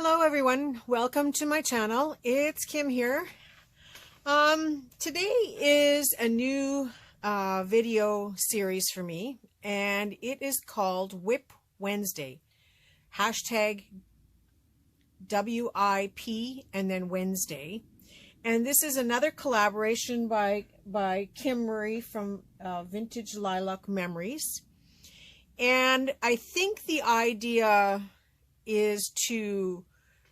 Hello everyone, welcome to my channel. It's Kim here. Today is a new video series for me, and it is called WIP Wednesday. Hashtag WIP and then Wednesday. And this is another collaboration by Kim Murray from Vintage Lilac Memories. And I think the idea is to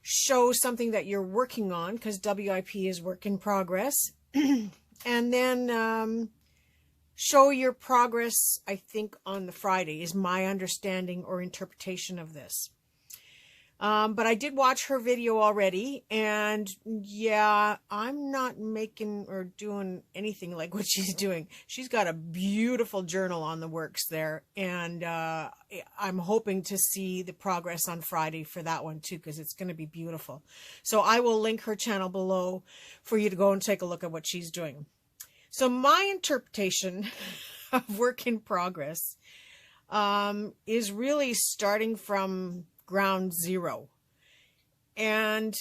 show something that you're working on, because WIP is work in progress, and then show your progress, I think, on the Friday is my understanding or interpretation of this. But I did watch her video already, and yeah, I'm not making or doing anything like what she's doing. She's got a beautiful journal on the works there, and I'm hoping to see the progress on Friday for that one too, because it's going to be beautiful. So I will link her channel below for you to go and take a look at what she's doing. So my interpretation of work in progress is really starting from ground zero. And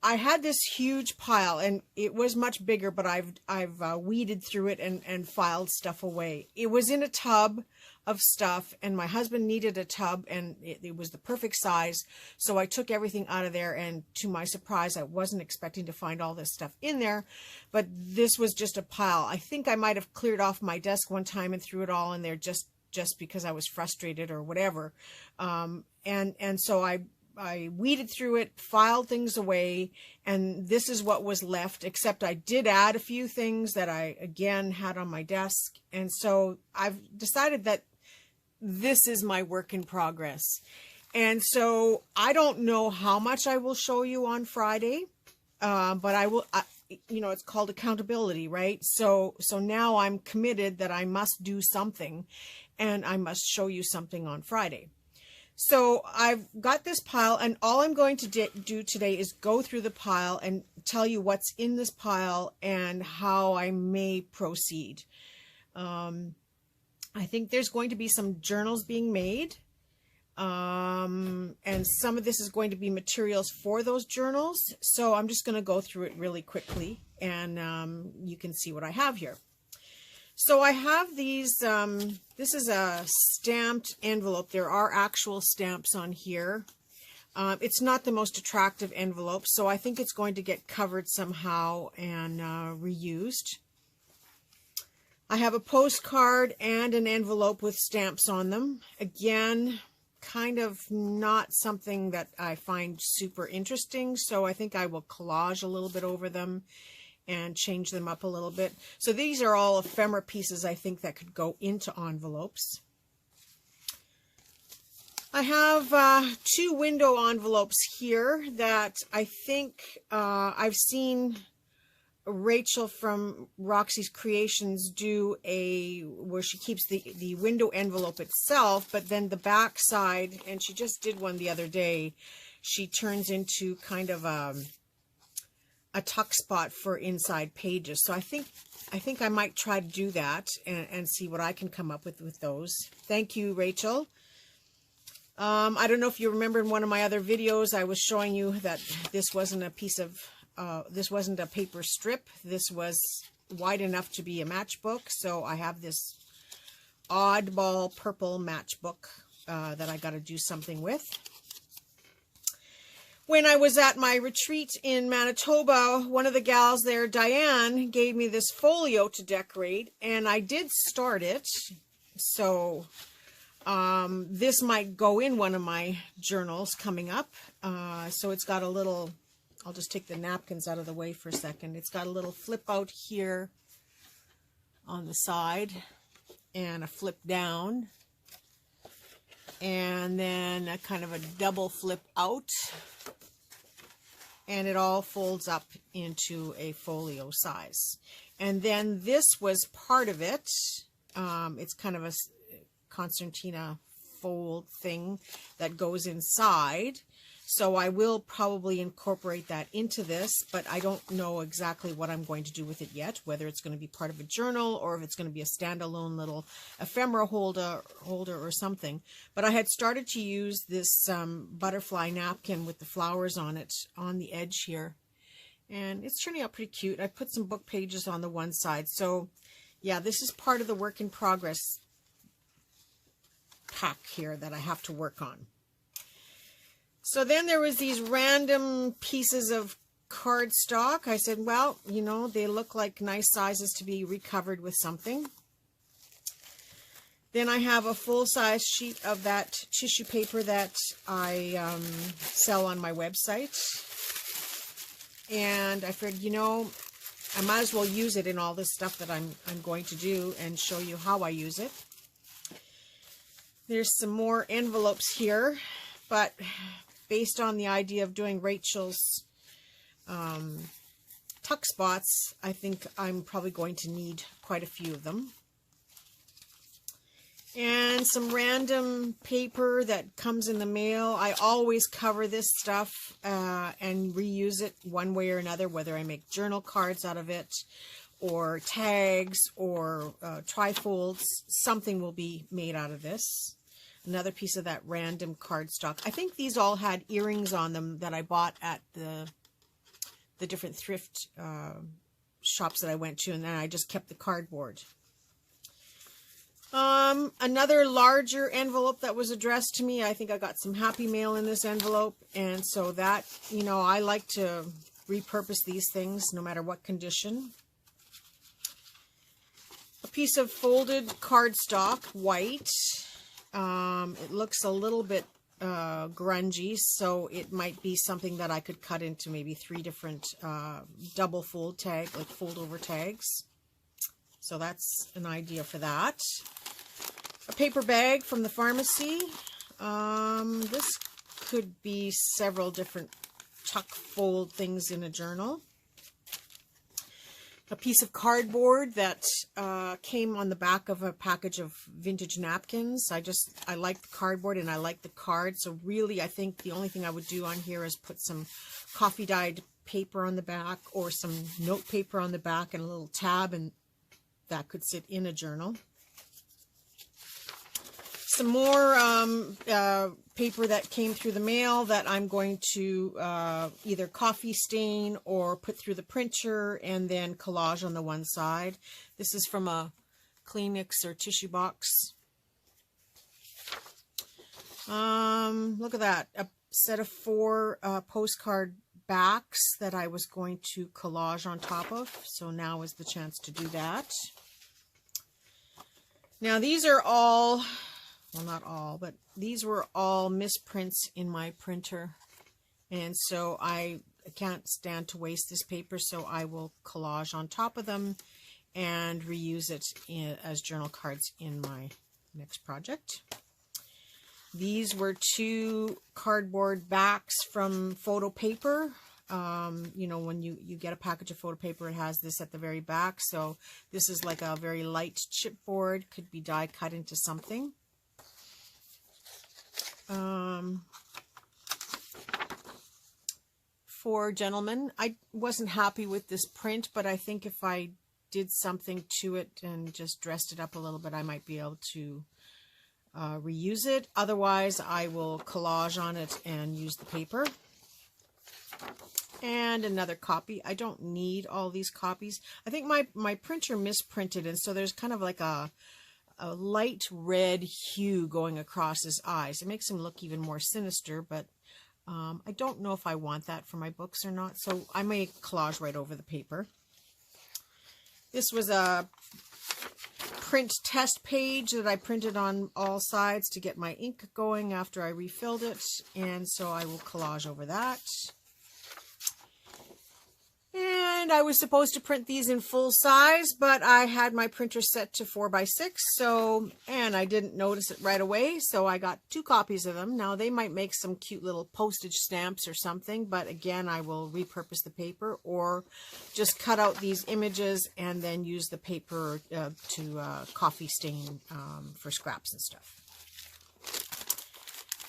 I had this huge pile, and it was much bigger, but I've weeded through it and filed stuff away. It was in a tub of stuff, and my husband needed a tub, and it was the perfect size. So I took everything out of there, and to my surprise, I wasn't expecting to find all this stuff in there, but this was just a pile. I think I might have cleared off my desk one time and threw it all in there just because I was frustrated or whatever. And so I weeded through it, filed things away, and this is what was left, except I did add a few things that I, again, had on my desk. And so I've decided that this is my work in progress. And so I don't know how much I will show you on Friday, but I will, you know, it's called accountability, right? So now I'm committed that I must do something, and I must show you something on Friday. So I've got this pile, and all I'm going to do today is go through the pile and tell you what's in this pile and how I may proceed. I think there's going to be some journals being made, and some of this is going to be materials for those journals. So I'm just going to go through it really quickly, and you can see what I have here. So I have these, this is a stamped envelope. There are actual stamps on here. It's not the most attractive envelope, so I think it's going to get covered somehow and reused. I have a postcard and an envelope with stamps on them. Again, kind of not something that I find super interesting, so I think I will collage a little bit over them and change them up a little bit. So these are all ephemera pieces, I think, that could go into envelopes. I have two window envelopes here that I think I've seen Rachel from Roxy's Creations do where she keeps the window envelope itself, but then the back side, and she just did one the other day, she turns into kind of a tuck spot for inside pages. So I think I might try to do that and see what I can come up with those. Thank you, Rachel. I don't know if you remember in one of my other videos, I was showing you that this wasn't a piece of, this wasn't a paper strip. This was wide enough to be a matchbook. So I have this oddball purple matchbook that I got to do something with. When I was at my retreat in Manitoba, one of the gals there, Diane, gave me this folio to decorate, and I did start it. So this might go in one of my journals coming up. So it's got a little, I'll just take the napkins out of the way for a second. It's got a little flip out here on the side and a flip down, and then a kind of a double flip out. And it all folds up into a folio size. And then this was part of it. It's kind of a concertina fold thing that goes inside. So I will probably incorporate that into this, but I don't know exactly what I'm going to do with it yet, whether it's going to be part of a journal or if it's going to be a standalone little ephemera holder or something. But I had started to use this butterfly napkin with the flowers on it on the edge here. And it's turning out pretty cute. I put some book pages on the one side. So yeah, this is part of the work in progress pack here that I have to work on. So then there was these random pieces of cardstock. I said, well, you know, they look like nice sizes to be recovered with something. Then I have a full-size sheet of that tissue paper that I sell on my website. And I figured, you know, I might as well use it in all this stuff that I'm going to do and show you how I use it. There's some more envelopes here, but based on the idea of doing Rachel's tuck spots, I think I'm probably going to need quite a few of them. And some random paper that comes in the mail. I always cover this stuff and reuse it one way or another, whether I make journal cards out of it or tags or trifolds. Something will be made out of this. Another piece of that random cardstock. I think these all had earrings on them that I bought at the different thrift shops that I went to, and then I just kept the cardboard. Another larger envelope that was addressed to me. I think I got some happy mail in this envelope, and so that, you know, I like to repurpose these things no matter what condition. A piece of folded cardstock, white. It looks a little bit grungy, so it might be something that I could cut into maybe 3 different double fold tag, like fold over tags. So that's an idea for that. A paper bag from the pharmacy. This could be several different tuck fold things in a journal. A piece of cardboard that came on the back of a package of vintage napkins. I like the cardboard and I like the card. So really, I think the only thing I would do on here is put some coffee dyed paper on the back or some note paper on the back and a little tab, and that could sit in a journal. Some more paper that came through the mail that I'm going to either coffee stain or put through the printer and then collage on the one side. This is from a Kleenex or tissue box. Look at that. A set of 4 postcard backs that I was going to collage on top of. So now is the chance to do that. Now these are all... well, not all, but these were all misprints in my printer. And so I can't stand to waste this paper, so I will collage on top of them and reuse it as journal cards in my next project. These were 2 cardboard backs from photo paper. You know, when you get a package of photo paper, it has this at the very back. So this is like a very light chipboard, could be die cut into something. For gentlemen, I wasn't happy with this print, but I think if I did something to it and just dressed it up a little bit, I might be able to reuse it. Otherwise, I will collage on it and use the paper. And another copy. I don't need all these copies. I think my printer misprinted, and so there's kind of like a light red hue going across his eyes. It makes him look even more sinister, but I don't know if I want that for my books or not, so I may collage right over the paper. This was a print test page that I printed on all sides to get my ink going after I refilled it, and so I will collage over that. And I was supposed to print these in full size, but I had my printer set to 4x6, and I didn't notice it right away, so I got 2 copies of them. Now, they might make some cute little postage stamps or something, but again, I will repurpose the paper or just cut out these images and then use the paper to coffee stain for scraps and stuff.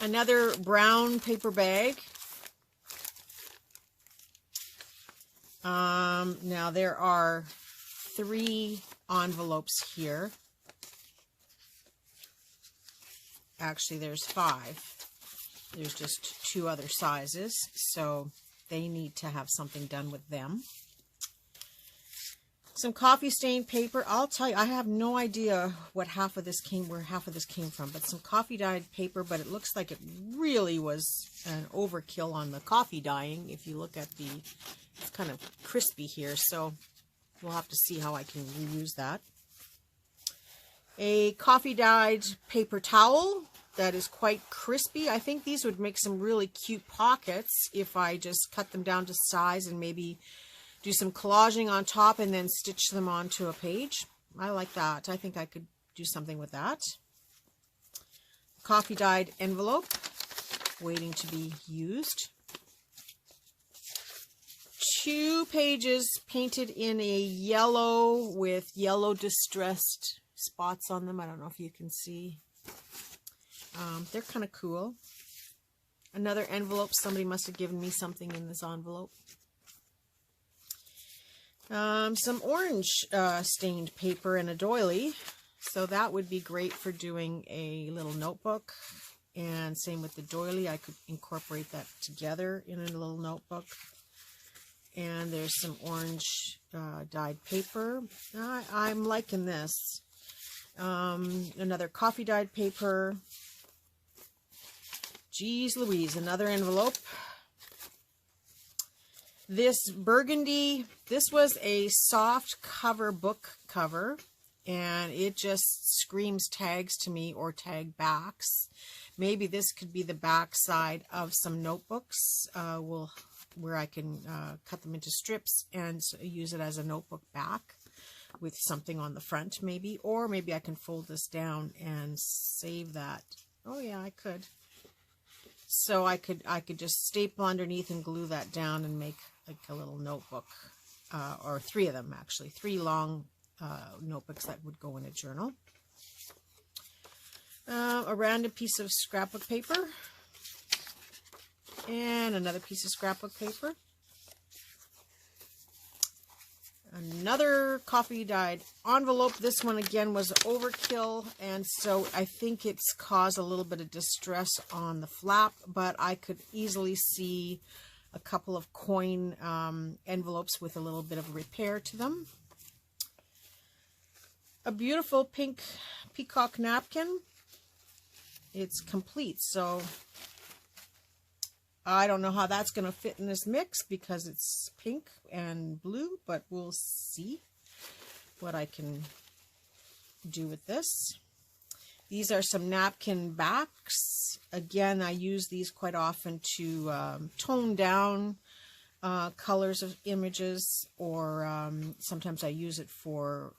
Another brown paper bag Now there are 3 envelopes here. Actually, there's 5. There's just 2 other sizes, so they need to have something done with them. Some coffee stained paper. I'll tell you, I have no idea where half of this came from, but some coffee dyed paper, but it looks like it really was an overkill on the coffee dyeing. If you look at it's kind of crispy here, so we'll have to see how I can reuse that. A coffee dyed paper towel that is quite crispy. I think these would make some really cute pockets if I just cut them down to size and maybe do some collaging on top and then stitch them onto a page. I like that. I think I could do something with that. Coffee dyed envelope waiting to be used. 2 pages painted in a yellow with yellow distressed spots on them. I don't know if you can see. They're kind of cool. Another envelope. Somebody must have given me something in this envelope. Some orange stained paper and a doily. So that would be great for doing a little notebook. And same with the doily. I could incorporate that together in a little notebook. And there's some orange dyed paper. I'm liking this. Another coffee dyed paper. Geez Louise, another envelope. This burgundy, this was a soft cover book cover, and it just screams tags to me, or tag backs. Maybe this could be the back side of some notebooks where I can cut them into strips and use it as a notebook back with something on the front maybe, or maybe I can fold this down and save that. Oh yeah, I could. So I could just staple underneath and glue that down and make like a little notebook, or 3 of them actually, 3 long notebooks that would go in a journal. A random piece of scrapbook paper and another piece of scrapbook paper. Another coffee dyed envelope. This one again was overkill, and so I think it's caused a little bit of distress on the flap, but I could easily see a couple of coin envelopes with a little bit of repair to them. A beautiful pink peacock napkin. It's complete, so I don't know how that's going to fit in this mix because it's pink and blue, but we'll see what I can do with this. These are some napkin backs. Again, I use these quite often to tone down colors of images, or sometimes I use it for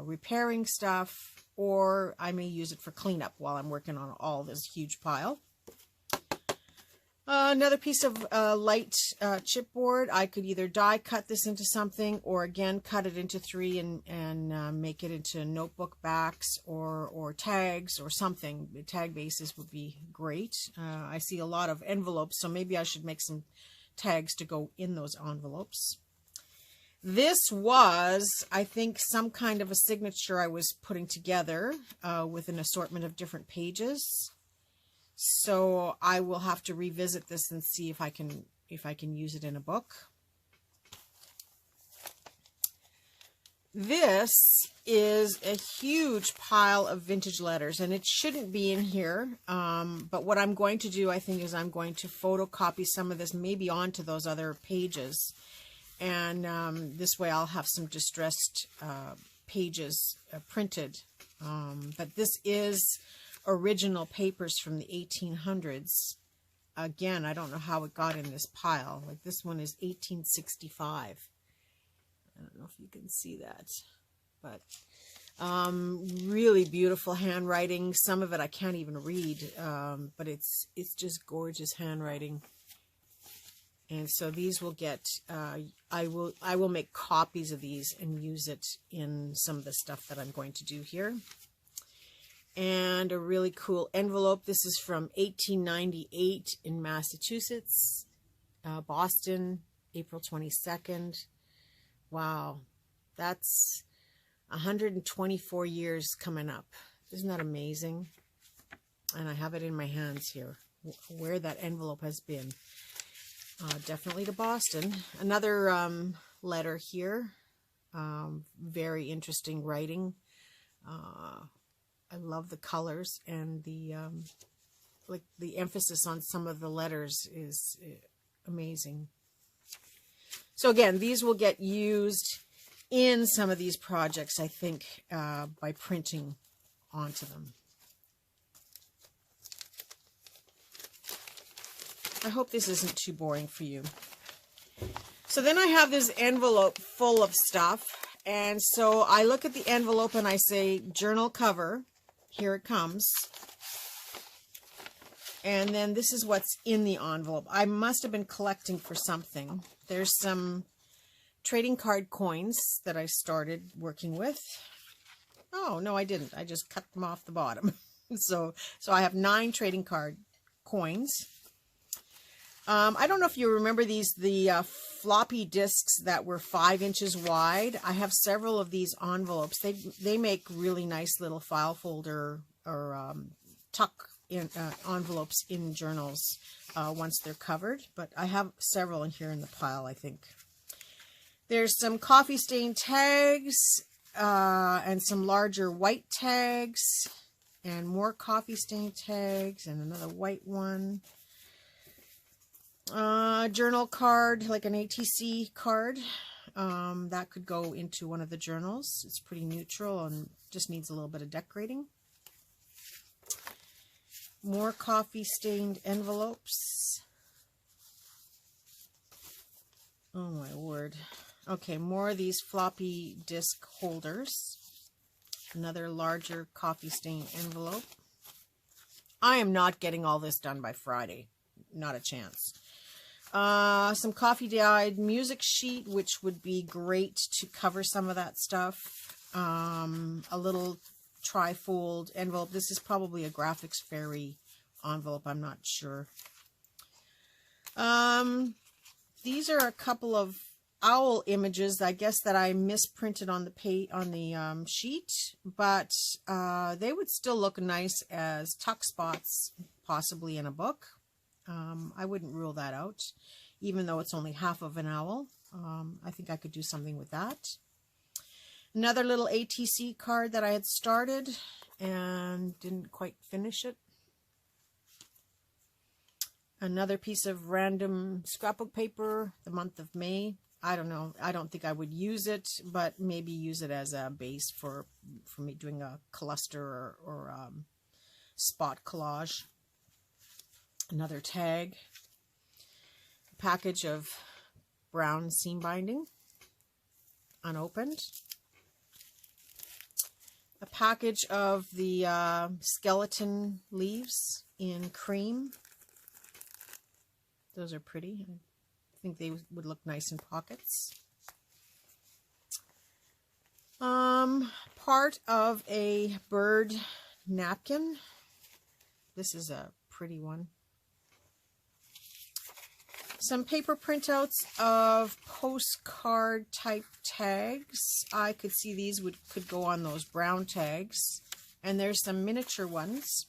repairing stuff, or I may use it for cleanup while I'm working on all this huge pile. Another piece of light chipboard. I could either die cut this into something, or again cut it into 3 and make it into notebook backs or tags or something. Tag bases would be great. I see a lot of envelopes, so maybe I should make some tags to go in those envelopes. This was, I think, some kind of a signature I was putting together with an assortment of different pages. So I will have to revisit this and see if I can use it in a book. This is a huge pile of vintage letters, and it shouldn't be in here. But what I'm going to do, I think, is I'm going to photocopy some of this maybe onto those other pages. And this way I'll have some distressed pages printed. But this is original papers from the 1800s. Again, I don't know how it got in this pile. Like this one is 1865. I don't know if you can see that, but really beautiful handwriting. Some of it I can't even read, but it's just gorgeous handwriting. And so these will get, I will make copies of these and use it in some of the stuff that I'm going to do here. And a really cool envelope. This is from 1898 in Massachusetts, Boston, April 22nd. Wow, that's 124 years coming up. Isn't that amazing? And I have it in my hands here, where that envelope has been. Definitely to Boston. Another letter here. Very interesting writing. I love the colors, and the like the emphasis on some of the letters is amazing. So again, these will get used in some of these projects, I think, by printing onto them. I hope this isn't too boring for you. So then I have this envelope full of stuff, and so I look at the envelope and I say, journal cover, here it comes. And then this is what's in the envelope. I must have been collecting for something. There's some trading card coins that I started working with. Oh, no, I didn't. I just cut them off the bottom. So I have 9 trading card coins. I don't know if you remember these, the floppy disks that were 5 inches wide. I have several of these envelopes. They make really nice little file folder or tuck in envelopes in journals once they're covered. But I have several in here in the pile, I think. There's some coffee stain tags and some larger white tags and more coffee stain tags and another white one. Journal card, like an ATC card. That could go into one of the journals. It's pretty neutral and just needs a little bit of decorating. More coffee stained envelopes. Oh my word. Okay, more of these floppy disk holders. Another larger coffee stain envelope. I am not getting all this done by Friday. Not a chance. Some coffee dyed music sheet, which would be great to cover some of that stuff. A little trifold envelope. This is probably a Graphics Fairy envelope. I'm not sure. These are a couple of owl images, I guess, that I misprinted on the sheet, but they would still look nice as tuck spots, possibly in a book. I wouldn't rule that out, even though it's only half of an owl. I think I could do something with that. Another little ATC card that I had started and didn't quite finish it. Another piece of random scrapbook paper, the month of May. I don't know. I don't think I would use it, but maybe use it as a base for me doing a cluster or spot collage. Another tag. A package of brown seam binding, unopened. A package of the skeleton leaves in cream. Those are pretty. I think they would look nice in pockets. Part of a bird napkin. This is a pretty one. Some paper printouts of postcard type tags. I could see these could go on those brown tags. And there's some miniature ones.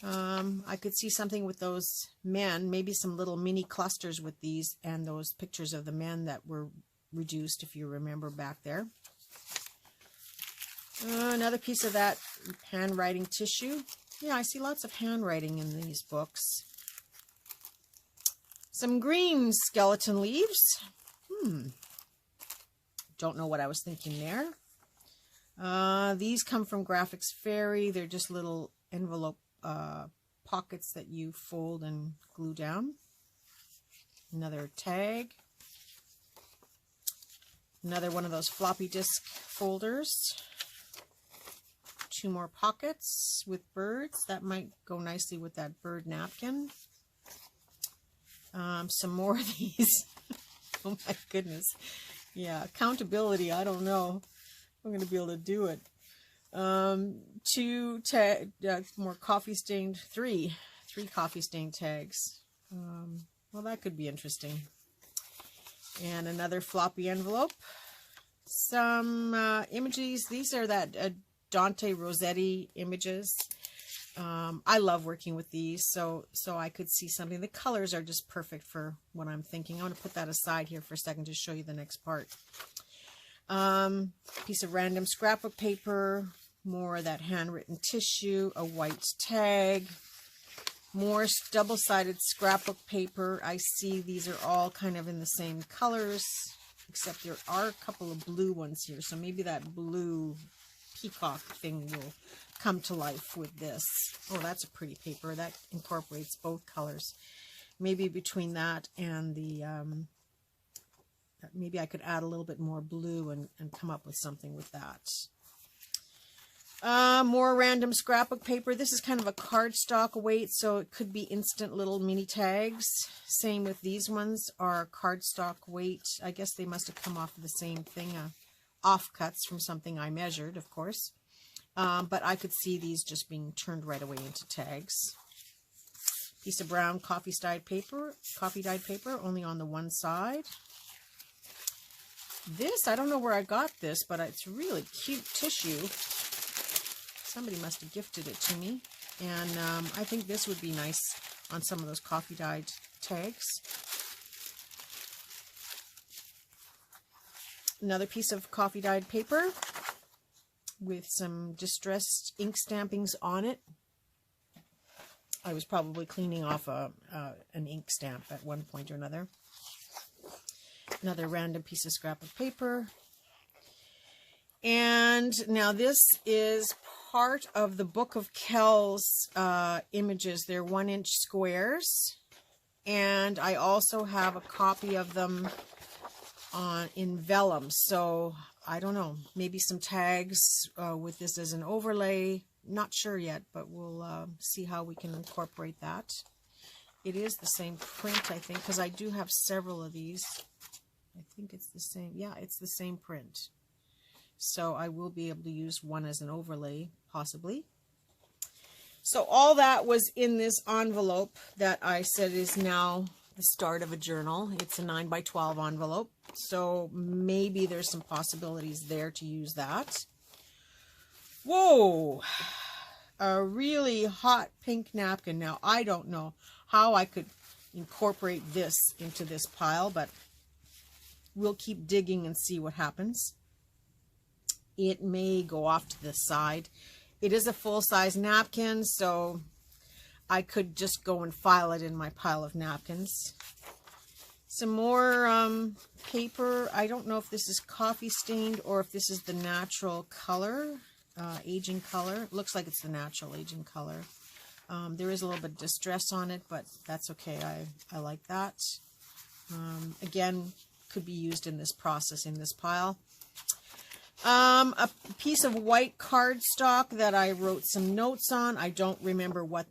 I could see something with those men, maybe some little mini clusters with these and those pictures of the men that were reduced, if you remember back there. Another piece of that handwriting tissue. Yeah, I see lots of handwriting in these books. Some green skeleton leaves. Don't know what I was thinking there. These come from Graphics Fairy. They're just little envelope pockets that you fold and glue down. Another tag. Another one of those floppy disk folders. 2 more pockets with birds. That might go nicely with that bird napkin. Some more of these. Oh my goodness. Yeah, accountability, I don't know if I'm going to be able to do it. 2 more coffee stained, 3 coffee stained tags. Well, that could be interesting. And another floppy envelope. Some images. These are that Dante Rossetti images. I love working with these, so I could see something. The colors are just perfect for what I'm thinking. I want to put that aside here for a second to show you the next part. Piece of random scrapbook paper, more of that handwritten tissue, a white tag, more double-sided scrapbook paper. I see these are all kind of in the same colors, except there are a couple of blue ones here, so maybe that blue peacock thing will come to life with this. Oh, that's a pretty paper. That incorporates both colors. Maybe between that and the, maybe I could add a little bit more blue and come up with something with that. More random scrapbook paper. This is kind of a cardstock weight, so it could be instant little mini tags. Same with these ones are cardstock weight. I guess they must have come off of the same thing, offcuts from something I measured, of course. But I could see these just being turned right away into tags. Piece of brown coffee dyed paper, only on the one side. This, I don't know where I got this, but it's really cute tissue. Somebody must have gifted it to me. And I think this would be nice on some of those coffee dyed tags. Another piece of coffee dyed paper with some distressed ink stampings on it. I was probably cleaning off an ink stamp at one point or another. Another random piece of scrapbook paper. And now this is part of the Book of Kells images. They're 1-inch squares. And I also have a copy of them in vellum. So I don't know, maybe some tags with this as an overlay. Not sure yet, but we'll see how we can incorporate that. It is the same print, I think, because I do have several of these. I think it's the same. Yeah, it's the same print. So I will be able to use one as an overlay, possibly. So all that was in this envelope that I said is now the start of a journal. It's a 9x12 envelope. So maybe there's some possibilities there to use that. Whoa! A really hot pink napkin. Now, I don't know how I could incorporate this into this pile, but we'll keep digging and see what happens. It may go off to the side. It is a full-size napkin, so I could just go and file it in my pile of napkins. Some more paper. I don't know if this is coffee stained or if this is the natural color, aging color. It looks like it's the natural aging color. There is a little bit of distress on it, but that's okay. I like that. Again, could be used in this process, in this pile. A piece of white cardstock that I wrote some notes on. I don't remember what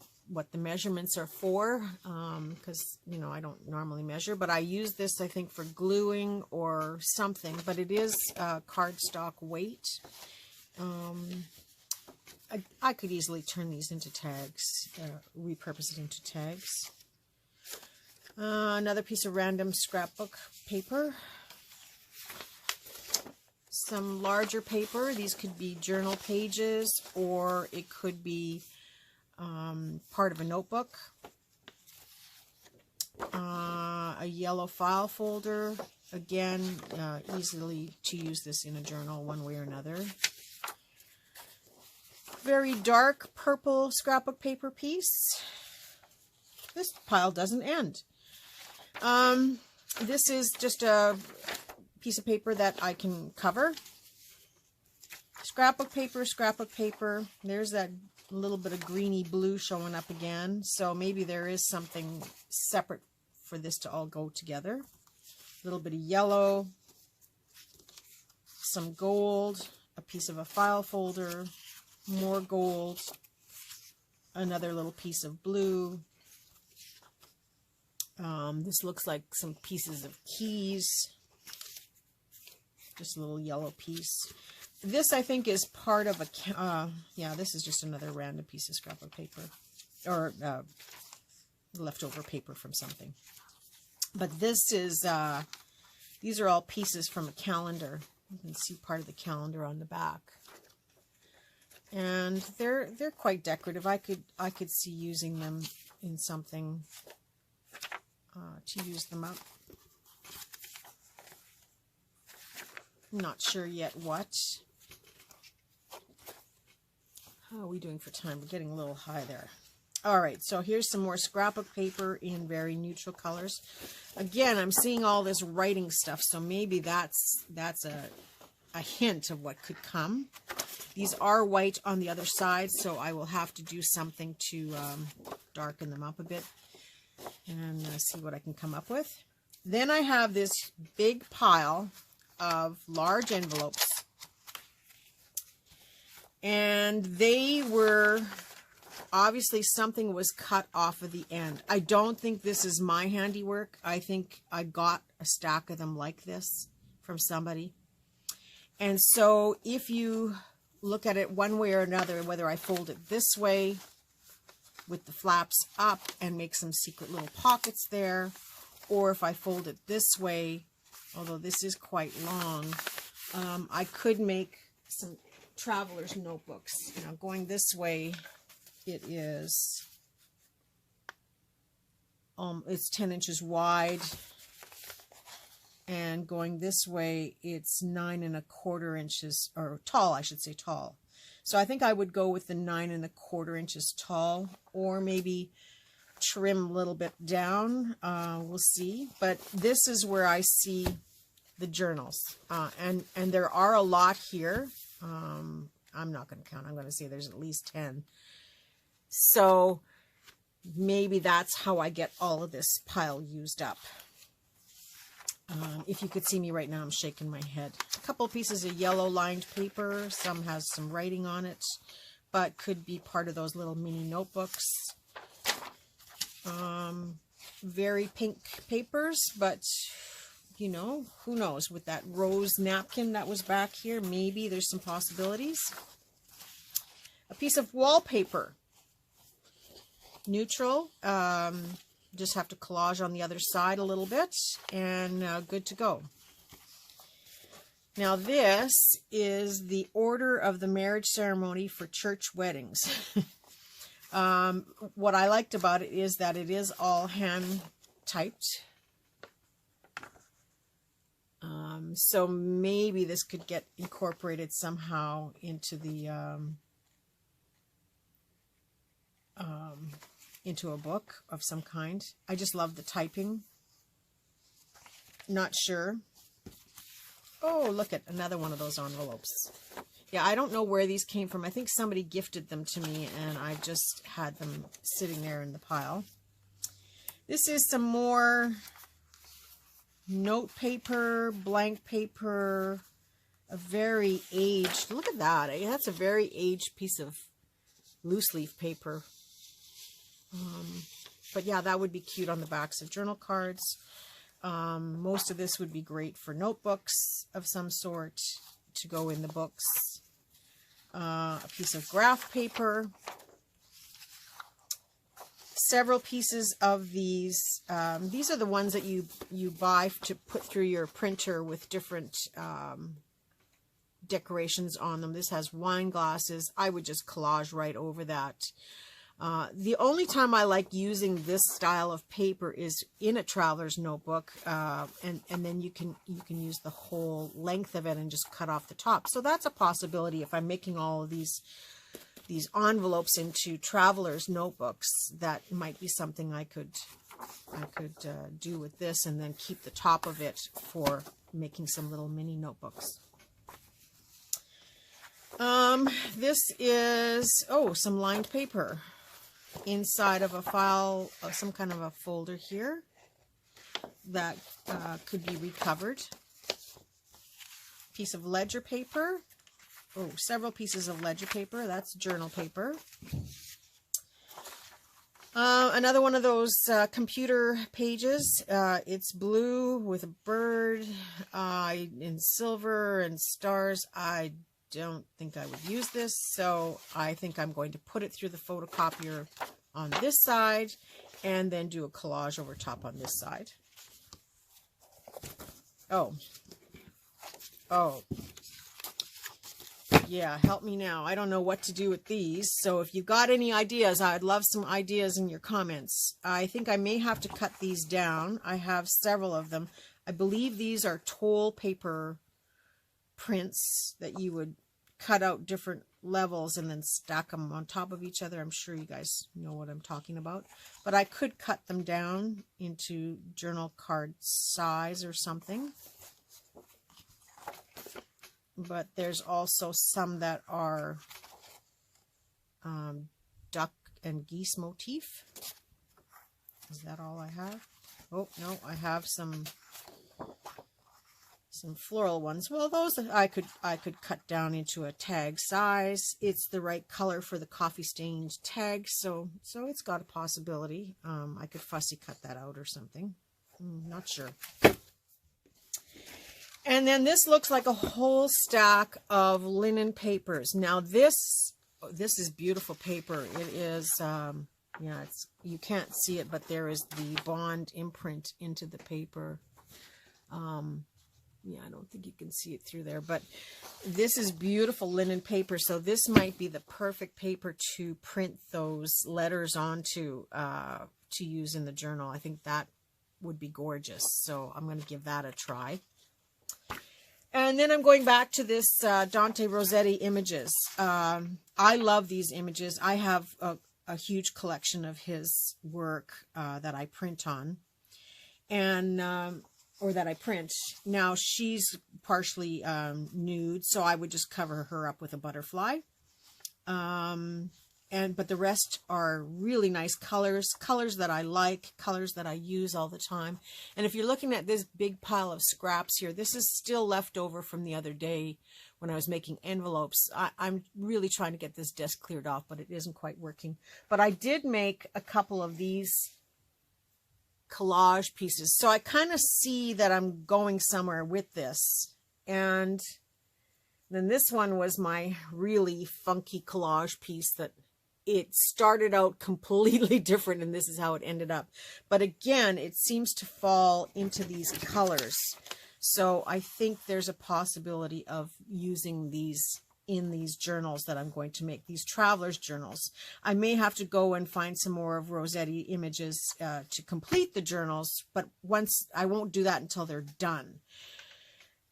the measurements are for, because, you know, I don't normally measure, but I use this, I think, for gluing or something, but it is cardstock weight. I could easily turn these into tags, repurpose it into tags. Another piece of random scrapbook paper. Some larger paper. These could be journal pages, or it could be part of a notebook. A yellow file folder. Again, easily to use this in a journal one way or another. Very dark purple scrapbook paper piece. This pile doesn't end. This is just a piece of paper that I can cover. Scrapbook paper, scrapbook paper. There's that little bit of greeny blue showing up again. So maybe there is something separate for this to all go together. A little bit of yellow, some gold, a piece of a file folder, more gold, another little piece of blue. This looks like some pieces of keys. Just a little yellow piece. This, I think, is part of a, yeah, this is just another random piece of scrapbook paper, or leftover paper from something. But this is These are all pieces from a calendar. You can see part of the calendar on the back. And they're quite decorative. I could see using them in something to use them up. I'm not sure yet what. How are we doing for time? We're getting a little high there. All right, so here's some more scrapbook paper in very neutral colors. Again, I'm seeing all this writing stuff, so maybe that's a hint of what could come. These are white on the other side, so I will have to do something to darken them up a bit and see what I can come up with. Then I have this big pile of large envelopes, and they were obviously something was cut off of the end. I don't think this is my handiwork. I think I got a stack of them like this from somebody. And so if you look at it one way or another, whether I fold it this way with the flaps up and make some secret little pockets there, or if I fold it this way, although this is quite long, I could make some traveler's notebooks. You know, going this way, it is, it's 10 inches wide, and going this way, it's 9 1/4 inches, or tall, I should say tall. So I think I would go with the 9 1/4 inches tall, or maybe trim a little bit down. We'll see. But this is where I see the journals, and there are a lot here. I'm not going to count. I'm going to say there's at least 10. So maybe that's how I get all of this pile used up. If you could see me right now, I'm shaking my head. A couple of pieces of yellow lined paper. Some has some writing on it, but could be part of those little mini notebooks. Very pink papers, but you know, who knows? With that rose napkin that was back here, maybe there's some possibilities. A piece of wallpaper. Neutral. Just have to collage on the other side a little bit, and good to go. Now this is the order of the marriage ceremony for church weddings. What I liked about it is that it is all hand typed. So maybe this could get incorporated somehow into the into a book of some kind. I just love the typing. Not sure. Oh, look at another one of those envelopes. Yeah, I don't know where these came from. I think somebody gifted them to me, and I just had them sitting there in the pile. This is some more note paper, blank paper, a very aged, look at that. That's a very aged piece of loose leaf paper. But yeah, that would be cute on the backs of journal cards. Most of this would be great for notebooks of some sort to go in the books. A piece of graph paper. Several pieces of these. These are the ones that you buy to put through your printer with different decorations on them. This has wine glasses. I would just collage right over that. The only time I like using this style of paper is in a traveler's notebook, and then you can use the whole length of it and just cut off the top. So that's a possibility if I'm making all of these envelopes into traveler's notebooks. That might be something I could do with this, and then keep the top of it for making some little mini notebooks. This is, some lined paper inside of a file, some kind of a folder here that could be recovered. Piece of ledger paper. Several pieces of ledger paper. That's journal paper. Another one of those computer pages. It's blue with a bird in silver and stars. I don't think I would use this, so I think I'm going to put it through the photocopier on this side and then do a collage over top on this side. Oh. Yeah, help me now. I don't know what to do with these. So if you've got any ideas, I'd love some ideas in your comments. I think I may have to cut these down. I have several of them. I believe these are toll paper prints that you would cut out different levels and then stack them on top of each other. I'm sure you guys know what I'm talking about. But I could cut them down into journal card size or something. But there's also some that are duck and geese motif. Is that all I have? Oh, no, I have some floral ones. Well, those I could cut down into a tag size. It's the right color for the coffee stained tag, so it's got a possibility. I could fussy cut that out or something. Not sure. And then this looks like a whole stack of linen papers. Now this is beautiful paper. It is, yeah, you can't see it, but there is the bond imprint into the paper. Yeah, I don't think you can see it through there, but this is beautiful linen paper. So this might be the perfect paper to print those letters onto to use in the journal. I think that would be gorgeous. So I'm going to give that a try. And then I'm going back to this Dante Rossetti images. I love these images. I have a huge collection of his work that I print on, and or that I print. Now she's partially nude, so I would just cover her up with a butterfly. But the rest are really nice colors that I like, colors that I use all the time. And if you're looking at this big pile of scraps here, this is still left over from the other day when I was making envelopes. I'm really trying to get this desk cleared off, but it isn't quite working. But I did make a couple of these collage pieces. So I kind of see that I'm going somewhere with this. And then this one was my really funky collage piece that it started out completely different, and this is how it ended up. But again, it seems to fall into these colors. So I think there's a possibility of using these in these journals that I'm going to make, these traveler's journals. I may have to go and find some more of Rossetti images to complete the journals, but I won't do that until they're done.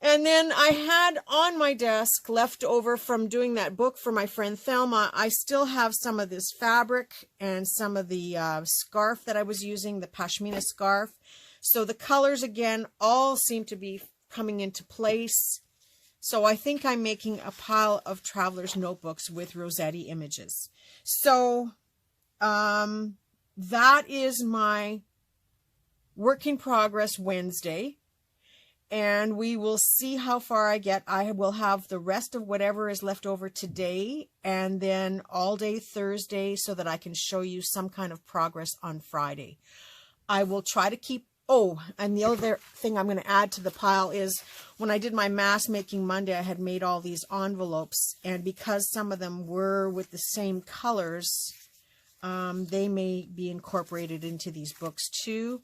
And then I had on my desk, left over from doing that book for my friend Thelma, I still have some of this fabric and some of the scarf that I was using, the pashmina scarf. So the colors, again, all seem to be coming into place. So I think I'm making a pile of traveler's notebooks with Rossetti images. So that is my work in progress Wednesday. And we will see how far I get. I will have the rest of whatever is left over today and then all day Thursday so that I can show you some kind of progress on Friday. I will try to keep, oh, and the other thing I'm going to add to the pile is when I did my mask making Monday, I had made all these envelopes, and because some of them were with the same colors, they may be incorporated into these books too.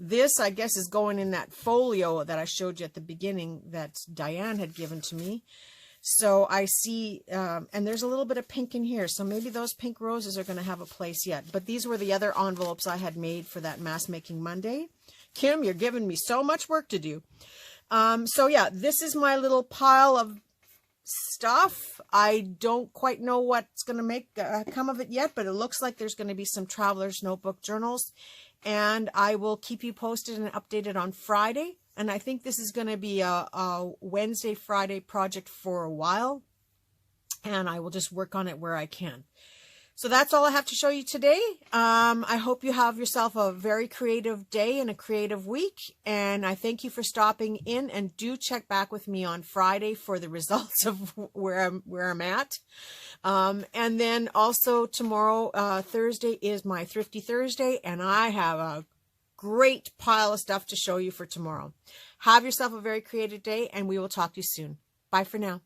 This, I guess, is going in that folio that I showed you at the beginning that Diane had given to me. So I see, and there's a little bit of pink in here. So maybe those pink roses are going to have a place yet. But these were the other envelopes I had made for that Mask Making Monday. Kim, you're giving me so much work to do. So yeah, this is my little pile of stuff. I don't quite know what's going to come of it yet, but it looks like there's going to be some Traveler's Notebook journals. And I will keep you posted and updated on Friday. And I think this is going to be a Wednesday, Friday project for a while. And I will just work on it where I can. So that's all I have to show you today. I hope you have yourself a very creative day and a creative week. And I thank you for stopping in, and do check back with me on Friday for the results of where I'm at. And then also tomorrow, Thursday, is my Thrifty Thursday, and I have a great pile of stuff to show you for tomorrow. Have yourself a very creative day, and we will talk to you soon. Bye for now.